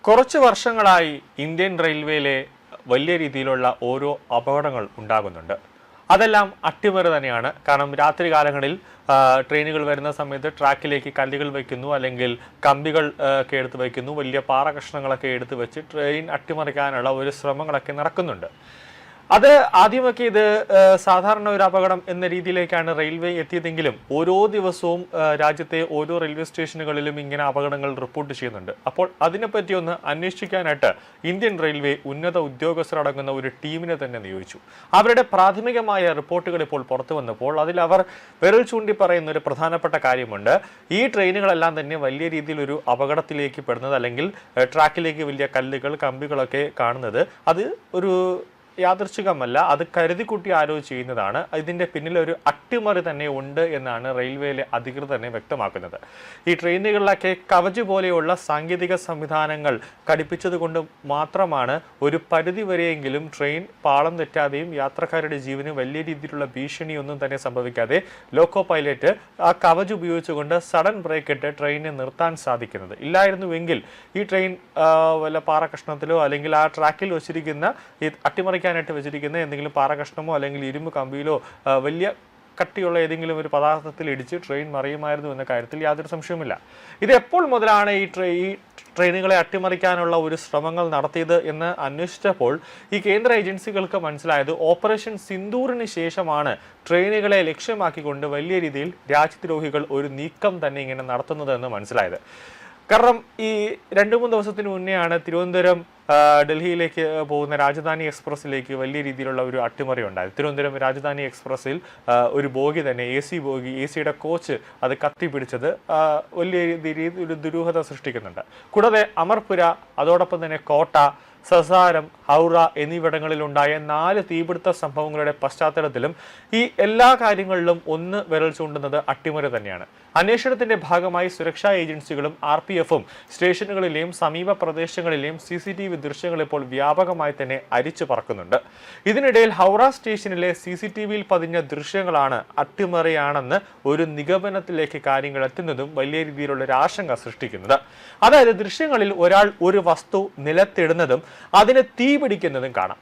കുറച്ച് വർഷങ്ങളായി ഇന്ത്യൻ റെയിൽവേയിലെ വലിയ രീതിയിലുള്ള ഓരോ അപകടങ്ങൾ ഉണ്ടാകുന്നുണ്ട്. അതെല്ലാം അട്ടിമറി തന്നെയാണ്. കാരണം രാത്രികാലങ്ങളിൽ ട്രെയിനുകൾ വരുന്ന സമയത്ത് ട്രാക്കിലേക്ക് കല്ലുകൾ വയ്ക്കുന്നു, അല്ലെങ്കിൽ കമ്പികൾ ഒക്കെ എടുത്ത് വയ്ക്കുന്നു, വലിയ പാറ കഷ്ണങ്ങളൊക്കെ എടുത്ത് വെച്ച് ട്രെയിൻ അട്ടിമറിക്കാനുള്ള ഒരു ശ്രമങ്ങളൊക്കെ നടക്കുന്നുണ്ട്. അത് ആദ്യമൊക്കെ ഇത് സാധാരണ ഒരു അപകടം എന്ന രീതിയിലേക്കാണ് റെയിൽവേ എത്തിയതെങ്കിലും ഓരോ ദിവസവും രാജ്യത്തെ ഓരോ റെയിൽവേ സ്റ്റേഷനുകളിലും ഇങ്ങനെ അപകടങ്ങൾ റിപ്പോർട്ട് ചെയ്യുന്നുണ്ട്. അപ്പോൾ അതിനെപ്പറ്റി ഒന്ന് അന്വേഷിക്കാനായിട്ട് ഇന്ത്യൻ റെയിൽവേ ഉന്നത ഉദ്യോഗസ്ഥരടങ്ങുന്ന ഒരു ടീമിനെ തന്നെ നിയോഗിച്ചു. അവരുടെ പ്രാഥമികമായ റിപ്പോർട്ടുകൾ ഇപ്പോൾ പുറത്തു വന്നപ്പോൾ അതിൽ അവർ വിരൽ ചൂണ്ടി പറയുന്ന ഒരു പ്രധാനപ്പെട്ട കാര്യമുണ്ട്. ഈ ട്രെയിനുകളെല്ലാം തന്നെ വലിയ രീതിയിൽ ഒരു അപകടത്തിലേക്ക് പെടുന്നത്, അല്ലെങ്കിൽ ട്രാക്കിലേക്ക് വലിയ കല്ലുകൾ കമ്പികളൊക്കെ കാണുന്നത് അത് ഒരു യാദൃച്ഛികമല്ല, അത് കരുതിക്കുട്ടി ആരോ ചെയ്യുന്നതാണ്. ഇതിന്റെ പിന്നിൽ ഒരു അട്ടിമറി തന്നെ ഉണ്ട് എന്നാണ് റെയിൽവേയിലെ അധികൃതർ തന്നെ വ്യക്തമാക്കുന്നത്. ഈ ട്രെയിനുകളിലൊക്കെ കവച് പോലെയുള്ള സാങ്കേതിക സംവിധാനങ്ങൾ ഘടിപ്പിച്ചത് കൊണ്ട് മാത്രമാണ് ഒരു പരിധി വരെയെങ്കിലും ട്രെയിൻ പാളം തെറ്റാതെയും യാത്രക്കാരുടെ ജീവന് വലിയ രീതിയിലുള്ള ഭീഷണിയൊന്നും തന്നെ സംഭവിക്കാതെ ലോക്കോ പൈലറ്റ് ആ കവച് ഉപയോഗിച്ചുകൊണ്ട് സഡൻ ബ്രേക്ക് ഇട്ട് ട്രെയിനിനെ നിർത്താൻ സാധിക്കുന്നത്. ഇല്ലായിരുന്നുവെങ്കിൽ ഈ ട്രെയിൻ വല്ല പാറ കഷ്ണത്തിലോ അല്ലെങ്കിൽ ആ ട്രാക്കിൽ വെച്ചിരിക്കുന്ന ഈ അട്ടിമറിക്കാനായിട്ട് വെച്ചിരിക്കുന്ന എന്തെങ്കിലും പാറ കഷ്ണമോ അല്ലെങ്കിൽ ഇരുമ്പ് കമ്പിയിലോ വലിയ കട്ടിയുള്ള ഏതെങ്കിലും ഒരു പദാർത്ഥത്തിൽ ഇടിച്ച് ട്രെയിൻ മറിയുമായിരുന്നു എന്ന കാര്യത്തിൽ യാതൊരു സംശയവുമില്ല. ഇത് എപ്പോൾ മുതലാണ് ഈ ട്രെയിനുകളെ അട്ടിമറിക്കാനുള്ള ഒരു ശ്രമങ്ങൾ നടത്തിയത് എന്ന് അന്വേഷിച്ചപ്പോൾ ഈ കേന്ദ്ര ഏജൻസികൾക്ക് മനസ്സിലായത് ഓപ്പറേഷൻ സിന്ദൂറിന് ശേഷമാണ് ട്രെയിനുകളെ ലക്ഷ്യമാക്കിക്കൊണ്ട് വലിയ രീതിയിൽ രാജ്യദ്രോഹികൾ ഒരു നീക്കം തന്നെ ഇങ്ങനെ നടത്തുന്നതെന്ന് മനസ്സിലായത്. കാരണം ഈ 2-3 ദിവസത്തിന് മുന്നെയാണ് തിരുവനന്തപുരം ഡൽഹിയിലേക്ക് പോകുന്ന രാജധാനി എക്സ്പ്രസ്സിലേക്ക് വലിയ രീതിയിലുള്ള ഒരു അട്ടിമറി ഉണ്ടായത്. തിരുവനന്തപുരം രാജധാനി എക്സ്പ്രസ്സിൽ ഒരു ബോഗി തന്നെ AC ബോഗി, AC-യുടെ കോച്ച് അത് കത്തിപ്പിടിച്ചത് വലിയ രീതിയിൽ ഒരു ദുരൂഹത സൃഷ്ടിക്കുന്നുണ്ട്. കൂടാതെ അമർപുര, അതോടൊപ്പം തന്നെ കോട്ട, സസാരം, ഹൗറ എന്നിവിടങ്ങളിലുണ്ടായ 4 തീപിടുത്ത സംഭവങ്ങളുടെ പശ്ചാത്തലത്തിലും ഈ എല്ലാ കാര്യങ്ങളിലും ഒന്ന് വിരൽ ചൂണ്ടുന്നത് അട്ടിമറി തന്നെയാണ്. അന്വേഷണത്തിന്റെ ഭാഗമായി സുരക്ഷാ ഏജൻസികളും RPF-ഉം സ്റ്റേഷനുകളിലെയും സമീപ പ്രദേശങ്ങളിലെയും CCTV ദൃശ്യങ്ങൾ ഇപ്പോൾ വ്യാപകമായി തന്നെ അരിച്ചു പറക്കുന്നുണ്ട്. ഇതിനിടയിൽ ഹൗറ സ്റ്റേഷനിലെ CCTV-യിൽ പതിഞ്ഞ ദൃശ്യങ്ങളാണ് അട്ടിമറിയാണെന്ന് ഒരു നിഗമനത്തിലേക്ക് കാര്യങ്ങൾ എത്തുന്നതും വലിയ രീതിയിലുള്ള ഒരു ആശങ്ക സൃഷ്ടിക്കുന്നത്. അതായത് ദൃശ്യങ്ങളിൽ ഒരാൾ ഒരു വസ്തു നിലത്തിടുന്നതും അതിന് തീ പിടിക്കുന്നതും കാണാം.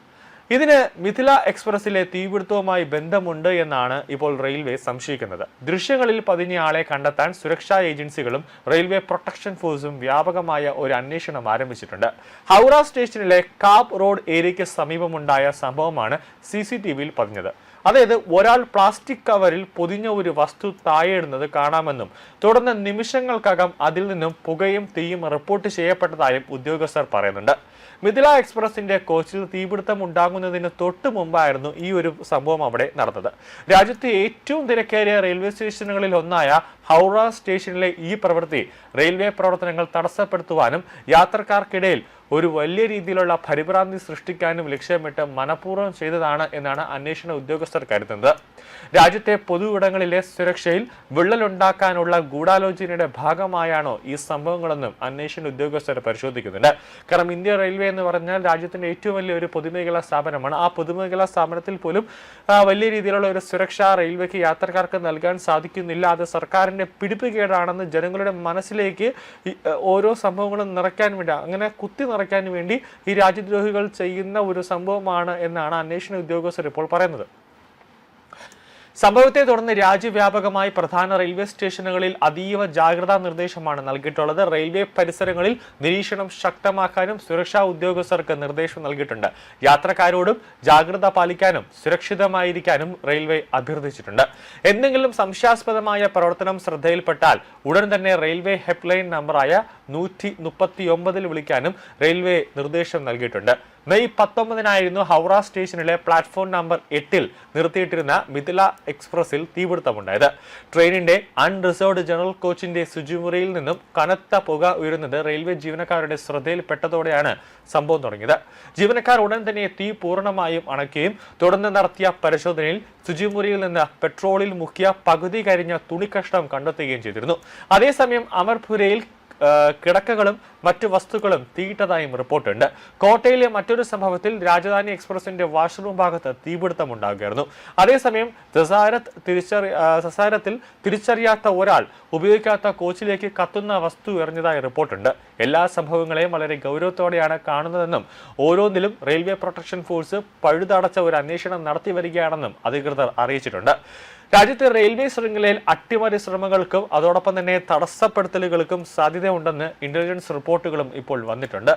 ഇതിന് മിഥില എക്സ്പ്രസിലെ തീപിടുത്തവുമായി ബന്ധമുണ്ട് എന്നാണ് ഇപ്പോൾ റെയിൽവേ സംശയിക്കുന്നത്. ദൃശ്യങ്ങളിൽ പതിഞ്ഞ ആളെ കണ്ടെത്താൻ സുരക്ഷാ ഏജൻസികളും റെയിൽവേ പ്രൊട്ടക്ഷൻ ഫോഴ്സും വ്യാപകമായ ഒരു അന്വേഷണം ആരംഭിച്ചിട്ടുണ്ട്. ഹൗറ സ്റ്റേഷനിലെ കാപ്പ് റോഡ് ഏരിയയ്ക്ക് സമീപമുണ്ടായ സംഭവമാണ് CCTV-യിൽ പതിഞ്ഞത്. അതായത് ഒരാൾ പ്ലാസ്റ്റിക് കവറിൽ പൊതിഞ്ഞ ഒരു വസ്തു താഴെയിടുന്നത് കാണാമെന്നും തുടർന്ന് നിമിഷങ്ങൾക്കകം അതിൽ നിന്നും പുകയും തീയും റിപ്പോർട്ട് ചെയ്യപ്പെട്ടതായും ഉദ്യോഗസ്ഥർ പറയുന്നുണ്ട്. മിഥില എക്സ്പ്രസിന്റെ കോച്ചിൽ തീപിടുത്തം ഉണ്ടാകുന്നതിന് തൊട്ട് മുമ്പായിരുന്നു ഈ ഒരു സംഭവം അവിടെ നടന്നത്. രാജ്യത്തെ ഏറ്റവും തിരക്കേറിയ റെയിൽവേ സ്റ്റേഷനുകളിൽ ഒന്നായ ഹൗറ സ്റ്റേഷനിലെ ഈ പ്രവൃത്തി റെയിൽവേ പ്രവർത്തനങ്ങൾ തടസ്സപ്പെടുത്തുവാനും യാത്രക്കാർക്കിടയിൽ ഒരു വലിയ രീതിയിലുള്ള പരിഭ്രാന്തി സൃഷ്ടിക്കാനും ലക്ഷ്യമിട്ട് മനഃപൂർവ്വം ചെയ്തതാണ് എന്നാണ് അന്വേഷണ ഉദ്യോഗസ്ഥർ കരുതുന്നത്. രാജ്യത്തെ പൊതുവിടങ്ങളിലെ സുരക്ഷയിൽ വിള്ളലുണ്ടാക്കാനുള്ള ഗൂഢാലോചനയുടെ ഭാഗമായാണോ ഈ സംഭവങ്ങളെന്നും അന്വേഷണ ഉദ്യോഗസ്ഥർ പരിശോധിക്കുന്നുണ്ട്. കാരണം ഇന്ത്യ റെയിൽവേ എന്ന് പറഞ്ഞാൽ രാജ്യത്തിന്റെ ഏറ്റവും വലിയ ഒരു പൊതുമേഖലാ സ്ഥാപനമാണ്. ആ പൊതുമേഖലാ സ്ഥാപനത്തിൽ പോലും വലിയ രീതിയിലുള്ള ഒരു സുരക്ഷ റെയിൽവേക്ക് യാത്രക്കാർക്ക് നൽകാൻ സാധിക്കുന്നില്ല. അത് സർക്കാരിന്റെ പിടിപ്പുകേടാണെന്ന് ജനങ്ങളുടെ മനസ്സിലേക്ക് ഓരോ സംഭവങ്ങളും നിറയ്ക്കാൻ വേണ്ടി, അങ്ങനെ കുത്തി നിറയ്ക്കാൻ വേണ്ടി ഈ രാജ്യദ്രോഹികൾ ചെയ്യുന്ന ഒരു സംഭവമാണ് എന്നാണ് അന്വേഷണ ഉദ്യോഗസ്ഥർ ഇപ്പോൾ പറയുന്നത്. സംഭവത്തെ തുടർന്ന് രാജ്യവ്യാപകമായി പ്രധാന റെയിൽവേ സ്റ്റേഷനുകളിൽ അതീവ ജാഗ്രതാ നിർദ്ദേശമാണ് നൽകിയിട്ടുള്ളത്. റെയിൽവേ പരിസരങ്ങളിൽ നിരീക്ഷണം ശക്തമാക്കാനും സുരക്ഷാ ഉദ്യോഗസ്ഥർക്ക് നിർദ്ദേശം നൽകിയിട്ടുണ്ട്. യാത്രക്കാരോടും ജാഗ്രത പാലിക്കാനും സുരക്ഷിതമായിരിക്കാനും റെയിൽവേ അഭ്യർത്ഥിച്ചിട്ടുണ്ട്. എന്തെങ്കിലും സംശയാസ്പദമായ പ്രവർത്തനം ശ്രദ്ധയിൽപ്പെട്ടാൽ ഉടൻ തന്നെ റെയിൽവേ ഹെൽപ്പ് ലൈൻ നമ്പറായ 139 വിളിക്കാനും റെയിൽവേ നിർദ്ദേശം നൽകിയിട്ടുണ്ട്. മെയ് 19 ഹൗറ സ്റ്റേഷനിലെ പ്ലാറ്റ്ഫോം നമ്പർ 8-ൽ നിർത്തിയിട്ടിരുന്ന മിഥില എക്സ്പ്രസിൽ തീപിടുത്തമുണ്ടായത്. ട്രെയിനിന്റെ അൺറിസർവ്ഡ് ജനറൽ കോച്ചിന്റെ ശുചിമുറിയിൽ നിന്നും കനത്ത പുക ഉയരുന്നത് റെയിൽവേ ജീവനക്കാരുടെ ശ്രദ്ധയിൽപ്പെട്ടതോടെയാണ് സംഭവം തുടങ്ങിയത്. ജീവനക്കാർ ഉടൻ തന്നെ തീ പൂർണ്ണമായും അണയ്ക്കുകയും തുടർന്ന് നടത്തിയ പരിശോധനയിൽ ശുചിമുറിയിൽ നിന്ന് പെട്രോളിൽ മുക്കിയ പകുതി കരിഞ്ഞ തുണിക്കഷ്ണം കണ്ടെത്തുകയും ചെയ്തിരുന്നു. അതേസമയം അമർപുരയിൽ കിടക്കകളും മറ്റു വസ്തുക്കളും തീയിട്ടതായും റിപ്പോർട്ടുണ്ട്. കോട്ടയിലെ മറ്റൊരു സംഭവത്തിൽ രാജധാനി എക്സ്പ്രസിന്റെ വാഷ്റൂം ഭാഗത്ത് തീപിടുത്തമുണ്ടാകുകയായിരുന്നു. അതേസമയം സസാരത്തിൽ തിരിച്ചറിയാത്ത ഒരാൾ ഉപയോഗിക്കാത്ത കോച്ചിലേക്ക് കത്തുന്ന വസ്തു എറിഞ്ഞതായി റിപ്പോർട്ടുണ്ട്. എല്ലാ സംഭവങ്ങളെയും വളരെ ഗൗരവത്തോടെയാണ് കാണുന്നതെന്നും ഓരോന്നിലും റെയിൽവേ പ്രൊട്ടക്ഷൻ ഫോഴ്സ് പഴുതടച്ച ഒരു അന്വേഷണം നടത്തി വരികയാണെന്നും അധികൃതർ അറിയിച്ചിട്ടുണ്ട്. രാജ്യത്തെ റെയിൽവേ ശൃംഖലയിൽ അട്ടിമറി ശ്രമങ്ങൾക്കും അതോടൊപ്പം തന്നെ തടസ്സപ്പെടുത്തലുകൾക്കും സാധ്യതയുണ്ടെന്ന് ഇന്റലിജൻസ് റിപ്പോർട്ടുകളും ഇപ്പോൾ വന്നിട്ടുണ്ട്.